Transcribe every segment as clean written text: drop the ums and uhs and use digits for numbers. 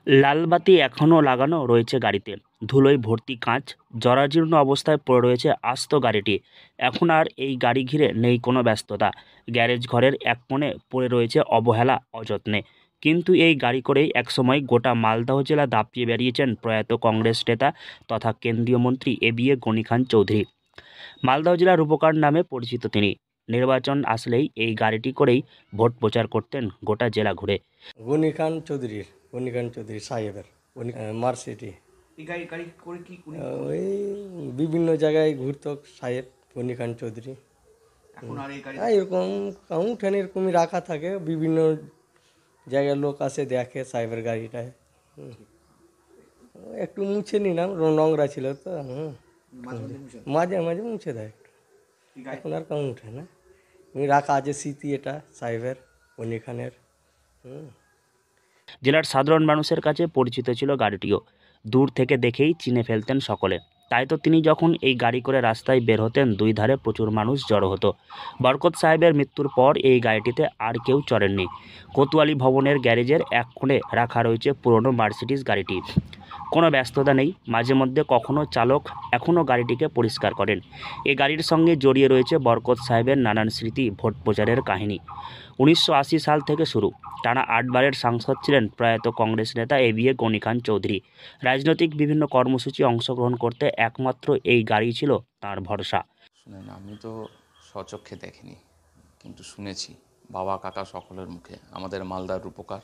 লাল বাতি এখনও লাগানো রয়েছে গাড়িতে, ধুলোয় ভর্তি কাঁচ, জরাজীর্ণ অবস্থায় পড়ে রয়েছে আস্ত গাড়িটি। এখন আর এই গাড়ি ঘিরে নেই কোনো ব্যস্ততা। গ্যারেজ ঘরের এক কোণে পড়ে রয়েছে অবহেলা, অযত্নে। কিন্তু এই গাড়ি করেই একসময় গোটা মালদহ জেলা দাপিয়ে বেরিয়েছেন প্রয়াত কংগ্রেস নেতা তথা কেন্দ্রীয় মন্ত্রী এবিএ গনি খান চৌধুরী। মালদহ জেলার রূপকার নামে পরিচিত তিনি। নির্বাচন আসলেই এই গাড়িটি করেই ভোট প্রচার করতেন গোটা জেলা ঘুরে। গনি খান চৌধুরী সাহেবের মার্সিটি এই গাড়ি গাড়ি করে কি উনি ওই বিভিন্ন জায়গায় ঘুরতো সাহেব গনি খান চৌধুরী। এখন আর এই গাড়ি এরকম উঠানে এরকমই রাখা থাকে, বিভিন্ন জায়গার লোক আসে দেখে সাহেবের গাড়িটায়। একটু মুছে নিলাম, নোংরা ছিল তো। মাঝে মধ্যে মিশন মাঝে মাঝে মুছে দেয় একটু। এই গাড়ি এখন আর কম উঠে না, রাখা আছে স্মৃতি এটা সাহেবের গনি খানের। জেলার সাধারণ মানুষের কাছে পরিচিত ছিল গাড়িটিও। দূর থেকে দেখেই চিনে ফেলতেন সকলে। তাই তো তিনি যখন এই গাড়ি করে রাস্তায় বের হতেন, দুই ধারে প্রচুর মানুষ জড়ো হতো। বরকত সাহেবের মৃত্যুর পর এই গাড়িটিতে আর কেউ চড়েননি। কোতোয়ালি ভবনের গ্যারেজের এক কোণে রাখা রয়েছে পুরনো মার্সিডিজ গাড়িটি। কোনো ব্যস্ততা নেই, মাঝে মধ্যে কখনো চালক এখনও গাড়িটিকে পরিষ্কার করেন। এই গাড়ির সঙ্গে জড়িয়ে রয়েছে বরকত সাহেবের নানান স্মৃতি, ভোট প্রচারের কাহিনী। 1980 সাল থেকে শুরু। টানা 8 বারের সাংসদ ছিলেন প্রয়াত কংগ্রেস নেতা এবিএ গনি খান চৌধুরী। রাজনৈতিক বিভিন্ন কর্মসূচি অংশগ্রহণ করতে একমাত্র এই গাড়ি ছিল তাঁর ভরসা। শুনেন, আমি তো স্বচক্ষে দেখিনি, কিন্তু শুনেছি বাবা কাকা সকলের মুখে। আমাদের মালদার রূপকার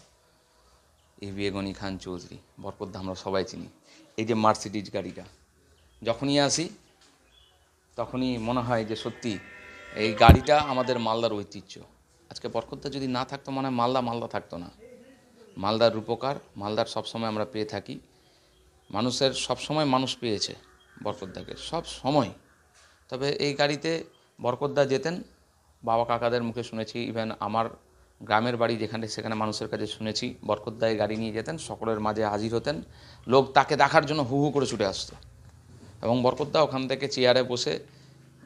এবিএ গনি খান চৌধুরী, বরকতদা আমরা সবাই চিনি। এই যে মার্সিডিজ গাড়িটা যখনই আসি তখনই মনে হয় যে সত্যি এই গাড়িটা আমাদের মালদার ঐতিহ্য। আজকে বরকতদা যদি না থাকতো মনে হয় মালদা থাকতো না। মালদার রূপকার, মালদার সবসময় আমরা পেয়ে থাকি। মানুষের সবসময় মানুষ পেয়েছে বরকতদাকে, সব সময়। তবে এই গাড়িতে বরকতদা যেতেন, বাবা কাকাদের মুখে শুনেছি, ইভেন আমার গ্রামের বাড়ি যেখানে সেখানে মানুষের কাছে শুনেছি বরকতদা এই গাড়ি নিয়ে যেতেন, সকলের মাঝে হাজির হতেন। লোক তাকে দেখার জন্য হু হু করে ছুটে আসতো। এবং বরকতদা ওখান থেকে চেয়ারে বসে,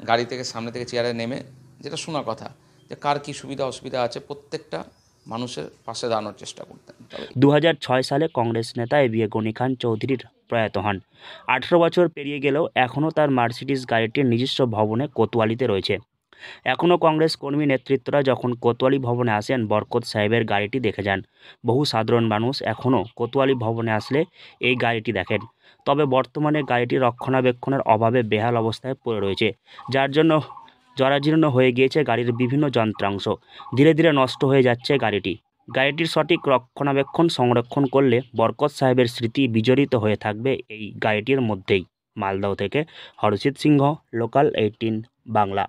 গাড়ি থেকে সামনে থেকে চেয়ারে নেমে, যেটা শোনা কথা যে কার কী সুবিধা অসুবিধা আছে প্রত্যেকটা মানুষের পাশে দাঁড়ানোর চেষ্টা করতেন। তবে 2006 সালে কংগ্রেস নেতা এবিএ গনি খান চৌধুরীর প্রয়াত হন। 18 বছর পেরিয়ে গেলেও এখনও তার মার্সিডিজ গাড়িটির নিজস্ব ভবনে কোতোয়ালিতে রয়েছে। এখনও কংগ্রেস কর্মী নেতৃত্বরা যখন কোতোয়ালি ভবনে আসেন, বরকত সাহেবের গাড়িটি দেখে যান। বহু সাধারণ মানুষ এখনও কোতোয়ালি ভবনে আসলে এই গাড়িটি দেখেন। তবে বর্তমানে গাড়িটি রক্ষণাবেক্ষণের অভাবে বেহাল অবস্থায় পড়ে রয়েছে, যার জন্য জরাজীর্ণ হয়ে গিয়েছে গাড়ির বিভিন্ন যন্ত্রাংশ। ধীরে ধীরে নষ্ট হয়ে যাচ্ছে গাড়িটি। গাড়িটির সঠিক রক্ষণাবেক্ষণ সংরক্ষণ করলে বরকত সাহেবের স্মৃতি বিজড়িত হয়ে থাকবে এই গাড়িটির মধ্যেই। মালদহ থেকে হরজিৎ সিংহ, লোকাল 18 বাংলা।